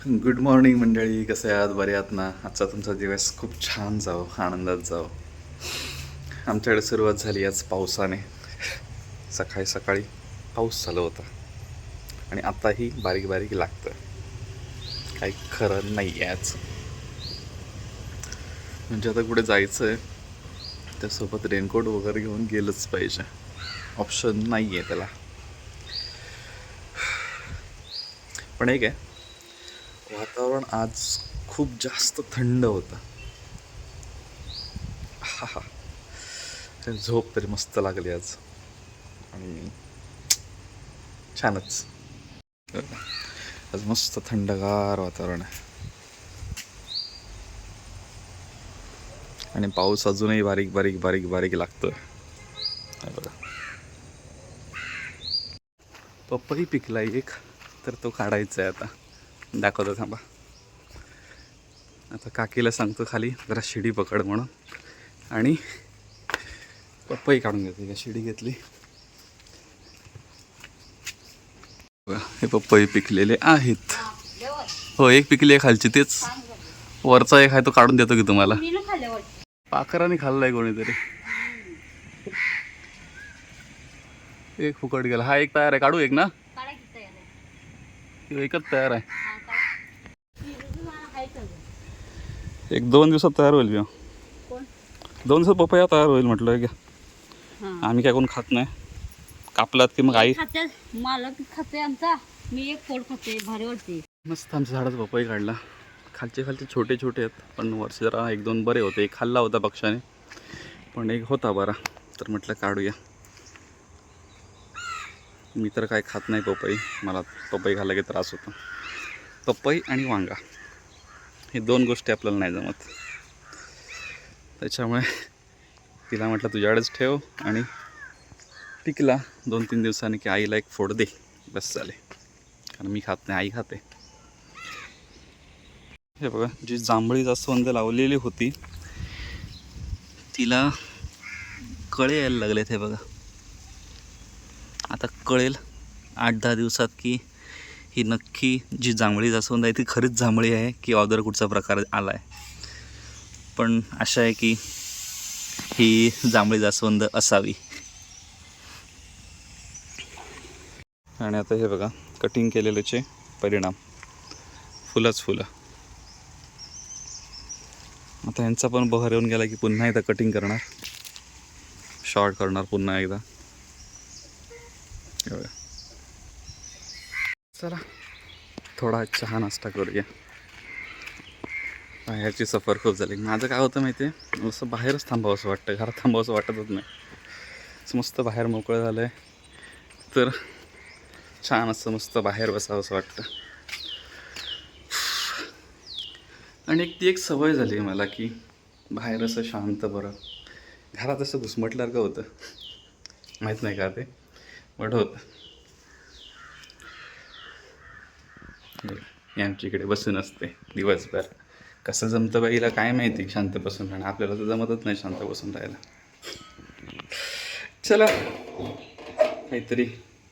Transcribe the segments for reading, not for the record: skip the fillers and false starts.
Good morning मंडळी, कसे आहात? बरे आहात ना? आजचा तुमचा दिवस खूप छान जाओ, आनंदात जाओ. आमच्याकडे सुरुवात झाली आज पावसाने. सकाळी सकाळी पाऊस चालू होता आणि आताही बारीक बारीक लागतं. काही खरं नाही आहे आज. म्हणजे आता कुठे जायचं आहे त्यासोबत रेनकोट वगैरे घेऊन गेलंच पाहिजे. ऑप्शन नाही आहे त्याला. पण एक आहे, वातावरण आज खूप जास्त थंड होतं. हा हा, झोप तरी मस्त लागली आज आणि छानच. आज मस्त थंडगार वातावरण आहे आणि पाऊस अजूनही बारीक बारीक बारीक बारीक लागतोय. हे बघा, पपई पिकला एक, तर तो काढायचा आहे आता. दाखवतो थांबा. आता काकीला सांगतो खाली जरा शिडी पकड म्हणून, आणि पपई काढून घेते. का शिडी घेतली. बघा, हे पपई पिकलेले आहेत. हो, एक पिकली आहे खालची, तेच वरचा एक आहे तो काढून देतो की तुम्हाला. पाखराने खाल्लाय कोणीतरी. एक फुकट गेला. हा एक तयार आहे, काढू एक ना. एकच तयार आहे. एक 2 दिवसात तयार होईल किंवा 2 दिवसात पपया तयार होईल म्हटलं. का आम्ही काय कोण खात नाही. कापलात की मग आई मालक खाते आमचा. मी एक फोड खाते, भारी वाटते. मस्त आमच्या झाडाचा पपई काढला. खालचे छोटे छोटे आहेत, पण वरचे जरा 1-2 बरे होते. एक खाल्ला होता पक्षाने, पण एक होता बरा, तर म्हटलं काढूया. मी तर काय खात नाही पपई. मला पपई खाल्ला की त्रास होतो. पपई आणि वांगा हे 2 गोष्टी आपल्याला नाही जमत. त्याच्यामुळे तिला म्हटलं तुझ्याकडेच ठेव, आणि टिकला 2-3 दिवसांनी की आईला एक फोड दे, बस झाले. कारण मी खात नाही, आई खाते. हे बघा, जी जांभळी जास्वंद लावलेली होती तिला कळे यायला लागलेत. हे बघा, आता कळेल 8-10 दिवसात की ही नक्की जी जांभळी जास्वंद आहे ती खरीच जांभळी आहे की अदर कुठचा प्रकार आला आहे. पण आशा आहे की ही जांभळी जास्वंद असावी. आणि आता हे बघा, कटिंग केलेल्याचे परिणाम, फुलंच फुलं. आता यांचा पण बहर येऊन गेला की पुन्हा एकदा कटिंग करणार, शॉर्ट करणार पुन्हा एकदा. चला, थोडा चहा नाश्ता करूया. बाहेरची सफर खूप झाली. माझं काय होतं माहिती आहे, असं बाहेरच थांबावं असं वाटतं, घरात थांबावं असं वाटतच नाही. असं मस्त बाहेर मोकळं झालं आहे तर छान असं मस्त बाहेर बसावं असं वाटतं. आणि ती एक सवय झाली आहे मला की बाहेर असं शांत, बरं. घरात असं घुसमटल्यासारखं होतं, माहीत नाही का ते, बट होतं. आमच्या इकडे बसून असते दिवसभर. कसं जमतं बाईला काय माहिती शांत बसून राहणं. आपल्याला तर जमतच नाही शांत बसून राहायला. चला, काहीतरी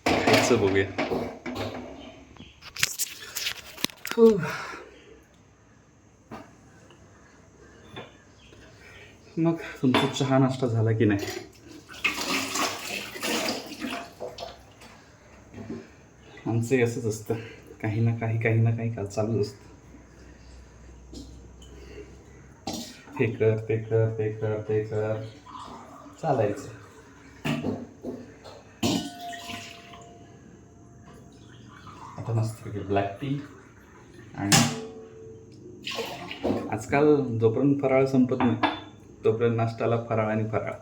खायचं बघूया. मग तुमचा चहा नाश्ता झाला की नाही? आमचं असंच असतं, काही ना काही काल चालूच असतं. हे कर, ते कर, ते कर, ते कर, चालायचं. आता मस्त ब्लॅक टी. आणि आजकाल जोपर्यंत फराळ संपत नाही तोपर्यंत नाश्त्याला फराळ आणि फराळ,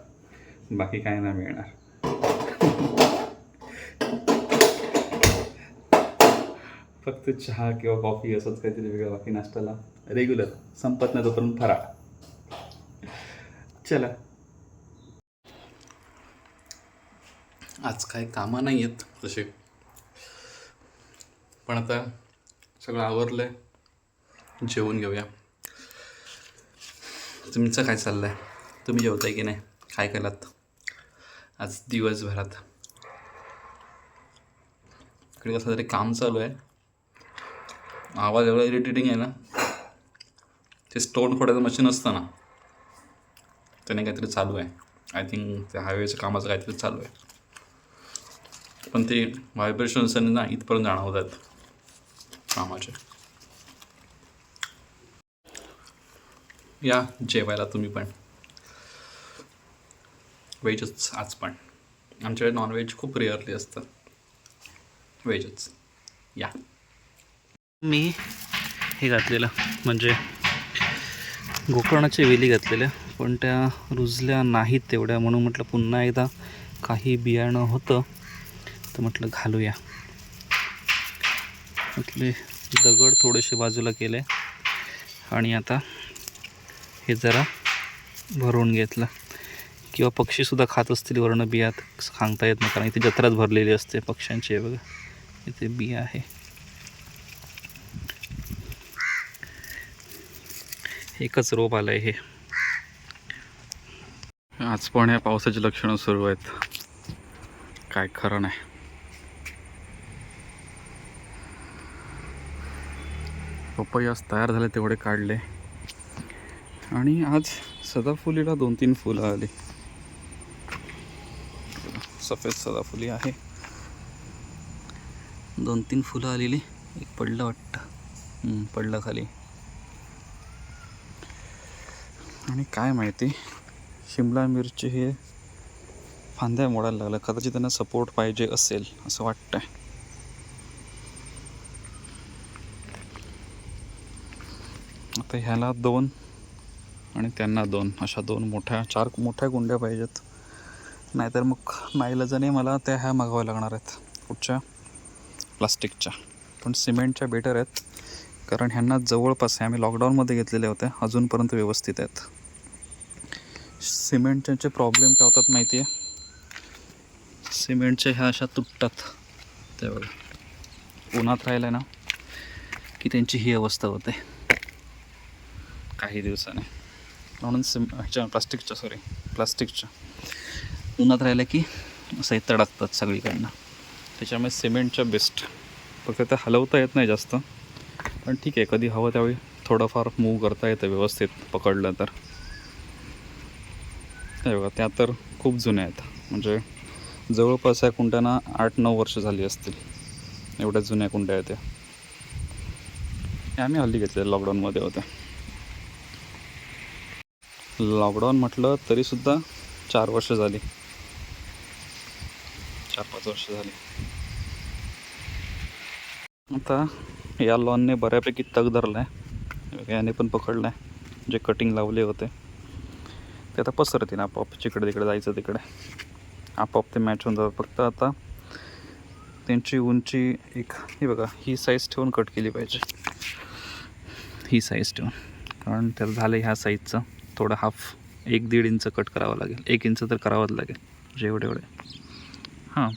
बाकी काय नाही मिळणार. फक्त चहा किंवा कॉफी असंच काहीतरी वेगळं, बाकी नाश्त्याला रेग्युलर संपत नाही तोपर्यंत फराळ. चला, आज काय कामं नाही आहेत तसे, पण आता सगळं आवरलं आहे, जेवून घेऊया. तुमचं काय चाललं आहे? तुम्ही जेवताय की नाही? काय केलात आज दिवसभरात? इकडे कसं तरी काम चालू आहे, आवाज एवढा इरिटेटिंग आहे ना, ते स्टोन फोडायचं मशीन असतं ना, त्याने काहीतरी चालू आहे. आय थिंक त्या हायवेच्या कामाचं काहीतरी चालू आहे, पण ते व्हायब्रेशन्स ना इथपर्यंत जाणवतात कामाचे. या जेवायला तुम्ही पण. व्हेजच आज पण. आमच्याकडे नॉनव्हेज खूप रेअरली असतं, व्हेजच. या. मी हे घातलेलं म्हणजे गोकर्णाच्या वेली घातलेल्या, पण त्या रुजल्या नाहीत तेवढ्या, म्हणून म्हटलं पुन्हा एकदा काही बियाणं होतं तर म्हटलं घालूया. म्हटले दगड थोडेसे बाजूला केले आणि आता हे जरा भरून घेतलं. किंवा पक्षीसुद्धा खात असतील वर्ण बियात, सांगता येत नाही, कारण इथे जत्राच भरलेली असते पक्ष्यांची. बघा इथे बिया आहे. एकच रोप आलं आहे हे. आज पण या पावसाची लक्षणं सुरू आहेत, काय खरं नाही. पपई आज तयार झाले तेवढे काढले, आणि आज सदाफुलीला 2-3 फुलं आली. सफेद सदाफुली आहे, 2-3 फुलं आलेली. एक पडलं वाटतं, पडलं खाली. आणि काय माहिती, शिमला मिरची हे फांद्या मोडायला लागलं, कदाचित त्यांना सपोर्ट पाहिजे असेल असं वाटतंय. आता ह्याला 2 आणि त्यांना 2, अशा 4 मोठ्या कुंड्या पाहिजेत. नाहीतर मग नाईलाजाने मला त्या ह्या मागवाव्या लागणार आहेत, कुठच्या, प्लास्टिकच्या. पण सिमेंटच्या बेटर आहेत, कारण ह्यांना जवळपास आम्ही लॉकडाऊनमध्ये घेतलेल्या होत्या, अजूनपर्यंत व्यवस्थित आहेत. सिमेंटचे प्रॉब्लेम काय होतात माहिती आहे, सिमेंटच्या ह्या अशा तुटतात. ते बघा, उन्हात राहिलं ना की त्यांची ही अवस्था होते काही दिवसाने. म्हणून प्लास्टिकच्या उन्हात राहिलं की असं तडकतात सगळीकडनं. त्याच्यामुळे सिमेंटच्या बेस्ट. फक्त त्या हलवता येत नाही जास्त, पण ठीक आहे, कधी हवं त्यावेळी थोडंफार मूव करता येतं व्यवस्थित पकडलं तर. हे बघा, त्या तर खूप जुन्या आहेत, म्हणजे जवळपास या कुंड्यांना 8-9 वर्ष झाली असतील, एवढ्या जुन्या कुंड्या आहेत त्या. आम्ही हल्ली घेतलेल्या लॉकडाऊनमध्ये होत्या. लॉकडाऊन म्हटलं तरीसुद्धा 4 वर्ष झाली, 4-5 वर्ष झाली. आता या लॉनने बऱ्यापैकी तग धरला आहे, याने पण पकडला आहे. जे कटिंग लावले होते ते आता पसरतील आपोआप, जिकडे तिकडे जायचं तिकडे आपोआप ते मॅच होऊन जातात. फक्त आता त्यांची उंची एक, ही बघा, ही साईज ठेवून कट केली पाहिजे, ही साईज ठेवून, कारण त्याला झालं ह्या साईजचं थोडं 1-1.5 इंच कट करावं लागेल. 1 इंच तर करावंच लागेल, म्हणजे एवढे हां,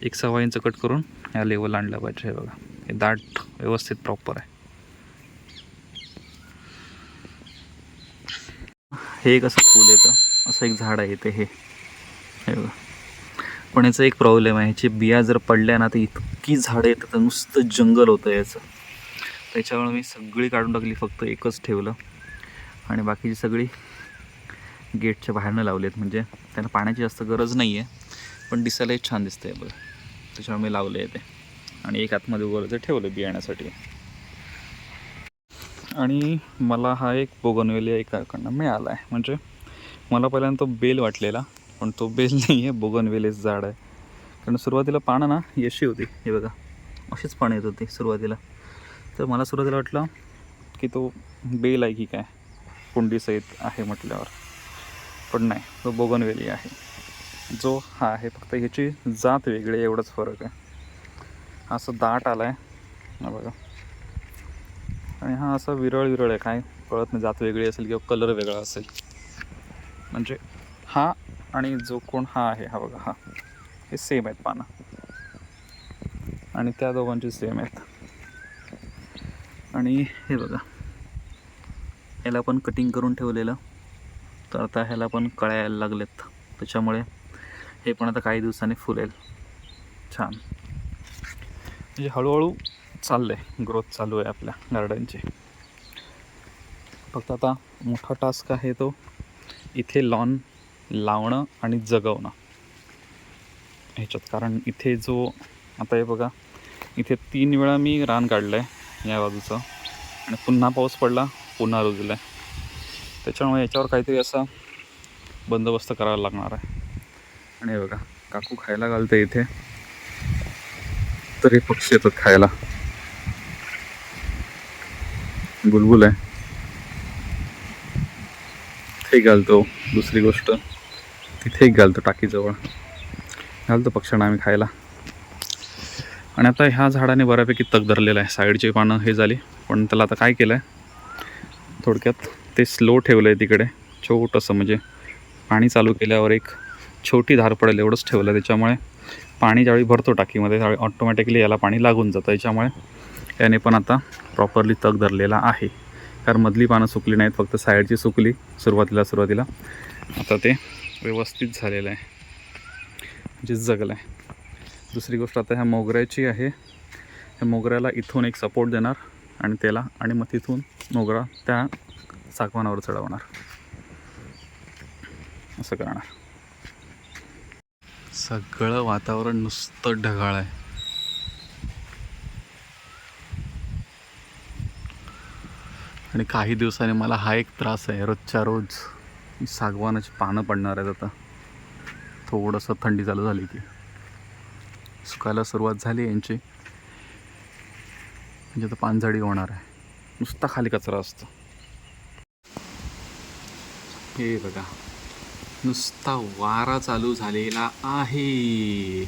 1.25 इंच कट करून ह्या लेवल आणलं पाहिजे. हे बघा, हे दाट व्यवस्थित प्रॉपर आहे. हे एक असं फूल येतं, असं एक झाड आहे इथे, हे बघा. पण याचा एक प्रॉब्लेम आहे, ह्याची बिया जर पडल्या ना तर इतकी झाडं येतं, तर नुसतं जंगल होतं याचं. त्याच्यामुळे मी सगळी काढून टाकली, फक्त एकच ठेवलं, आणि बाकीची सगळी गेटच्या बाहेरनं लावलेत. म्हणजे त्यांना पाण्याची जास्त गरज नाही आहे, पण दिसायलाही छान दिसतं आहे बघा, त्याच्यामुळे मी लावले आहे ते. आणि एक आतमध्ये उभं ते ठेवलं बियाण्यासाठी. आणि मला हा एक बोगनवेलिया एकाकडनं मिळाला आहे. म्हणजे मला पहिल्यांदा तो बेल वाटलेला, पण तो बेल नाही आहे, बोगनवेलीचं झाड आहे. कारण सुरुवातीला पानं ना यशी होती, हे बघा, अशीच पानं येत होती सुरुवातीला. तर मला सुरुवातीला वाटलं की तो बेल आहे की काय, कुंडीसहित आहे म्हटल्यावर, पण नाही, तो बोगनवेलिया आहे. जो हा आहे, फक्त ह्याची जात वेगळी आहे, एवढंच फरक आहे. असं दाट आला आहे बघा, आणि हा असा विरळ आहे, काय कळत नाही, जात वेगळी असेल किंवा कलर वेगळा असेल. म्हणजे हा आणि जो कोण हा आहे, हा बघा, हा, हे सेम आहेत पानं, आणि त्या दोघांची सेम आहेत. आणि हे बघा, याला पण कटिंग करून ठेवलेलं, तर आता ह्याला पण कळ्या यायला लागलेत, त्याच्यामुळे हे पण आता काही दिवसांनी फुलेल छान. म्हणजे हळूहळू चाललंय, ग्रोथ चालू आहे आपल्या गार्डनची. फक्त आता मोठा टास्क आहे तो इथे लॉन लावणं आणि जगवणं ह्याच्यात. कारण इथे जो आता हे बघा, इथे 3 वेळा मी रान काढलं आहे या बाजूचं, आणि पुन्हा पाऊस पडला, पुन्हा रुजलं आहे. त्याच्यामुळे याच्यावर काहीतरी असा बंदोबस्त करावा लागणार आहे. आणि हे बघा, काकू खायला घालते इथे, तर हे पक्षी येतात खायला. बुलबुल आहे तिथे घालतो. दुसरी गोष्ट तिथे घालतो, टाकीजवळ घालतो पक्ष्यांना आम्ही खायला. आणि आता ह्या झाडाने बऱ्यापैकी तग धरलेलं आहे. साईडची पानं हे झाली, पण त्याला आता काय केलं आहे, थोडक्यात ते स्लो ठेवलं आहे तिकडे छोटंसं, म्हणजे पाणी चालू केल्यावर एक छोटी धार पडेल एवढंच ठेवलं. त्याच्यामुळे पाणी ज्यावेळी भरतो टाकीमध्ये त्यावेळी ऑटोमॅटिकली याला पाणी लागून जातं. याच्यामुळे याने पण आता प्रॉपरली तग धरलेला आहे. कारण मधली पानं सुकली नाहीत, फक्त साईडची सुकली सुरुवातीला. आता ते व्यवस्थित झालेलं आहे, म्हणजे जगलं आहे. दुसरी गोष्ट आता ह्या मोगऱ्याची आहे. ह्या मोगऱ्याला इथून एक सपोर्ट देणार आणि त्याला, आणि मग तिथून मोगरा त्या सागवानावर चढवणार, असं करणार. सगळं वातावरण नुसतं ढगाळ आहे. आणि काही दिवसांनी मला हा एक त्रास आहे, रोजच्या रोज सागवानाची पानं पडणार आहेत. आता थोडंसं थंडी चालू झाली की सुकायला सुरुवात झाली यांची, म्हणजे आता पानझडी होणार आहे. नुसता खाली कचरा असतो. हे बघा, नुसता वारा चालू झालेला आहे.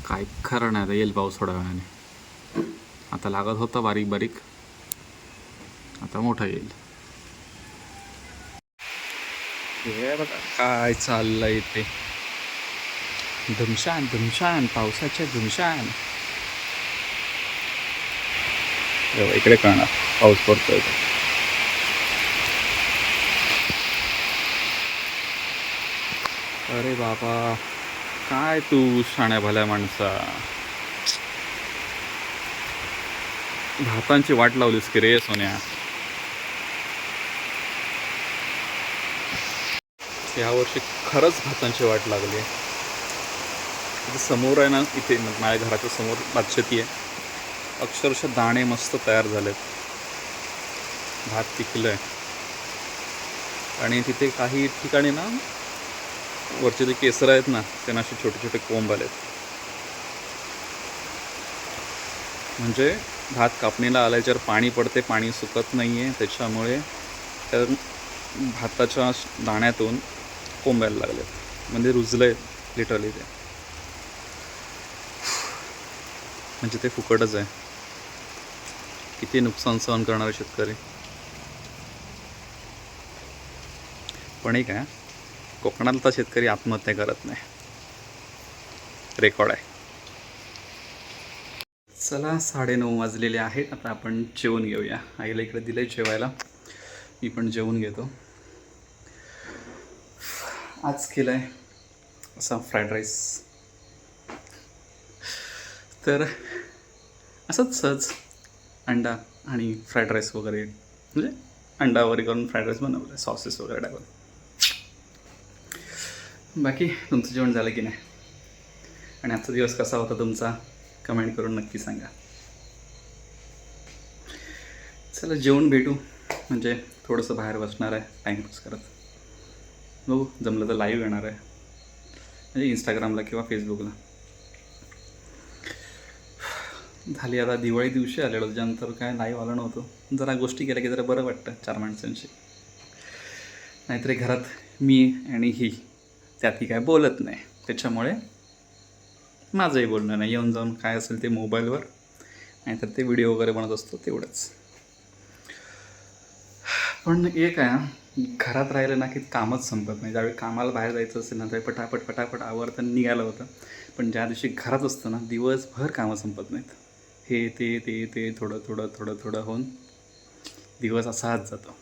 काय खरं नाही, आता येईल पाऊस थोड्या वेळाने. आता लागत होता बारीक बारीक, आता मोठा येईल. हे बघा काय चाललंय इथे, धुमशान पावसाच्या धुमशान. इकडे कळणार पाऊस पडतोय. अरे बाबा, काय तू शाण्या भल्या माणसा, भातांची वाट लावलीस की रे सोन्या. यावर्षी खरंच भातांची वाट लागली. इथे समोर आहे ना, इथे माझ्या घराच्या समोर भातशेती आहे. अक्षरशः दाणे मस्त तयार झालेत, भात पिकलं आहे. आणि तिथे काही ठिकाणी ना वरचे जे केसर आहेत ना, त्यांना असे छोटे छोटे कोंब आलेत. म्हणजे भात कापणीला आल्याच्यावर पाणी पडते, पाणी सुकत नाही आहे, त्याच्यामुळे त्या भाताच्या दाण्यातून कोंब यायला लागलेत, म्हणजे रुजलं आहे लिटरली ते. म्हणजे ते फुकटच आहे. किती नुकसान सहन करणारे शेतकरी. पण एक आहे, कोकणातला शेतकरी आत्महत्या करत नाही, रेकॉर्ड आहे. चला 9:30 वाजलेले आहेत. आता आपण जेवून घेऊया. आईला इकडे दिलं आहे जेवायला, मी पण जेवून घेतो. आज केलं आहे असा फ्राईड राईस. तर असंच सहज अंडा आणि फ्राईड राईस वगैरे, म्हणजे अंडा वगैरे करून फ्राईड राईस बनवलं आहे, सॉसेस वगैरे टाकून. बाकी तुमचं जेवण झालं की नाही, आणि आजचा दिवस कसा होता तुमचा, कमेंट करून नक्की सांगा. चला जेवण भेटू, म्हणजे थोडंसं बाहेर बसणार आहे टाईमपास करत. बघू जमलं तर लाईव्ह येणार आहे, म्हणजे इंस्टाग्रामला किंवा फेसबुकला. झाली आता दिवाळी दिवशी आलेलो, त्याच्यानंतर काय लाईव्ह आलं नव्हतं. जरा गोष्टी केल्या की जरा बरं वाटतं 4 माणसांशी. नाहीतरी घरात मी आणि ही त्यातही काय बोलत नाही, त्याच्यामुळे माझंही बोलणं नाही. येऊन जाऊन काय असेल ते मोबाईलवर, नाहीतर ते व्हिडिओ वगैरे बनत असतो तेवढंच. पण एक आहे, घरात राहिलं ना की कामच संपत नाही. ज्यावेळी कामाला बाहेर जायचं असेल ना, त्यावेळी पटापट आवरतं निघायला होतं. पण ज्या दिवशी घरात असतं ना, दिवसभर कामं संपत नाहीत. हे ते थोडं होऊन दिवस असाच जातो.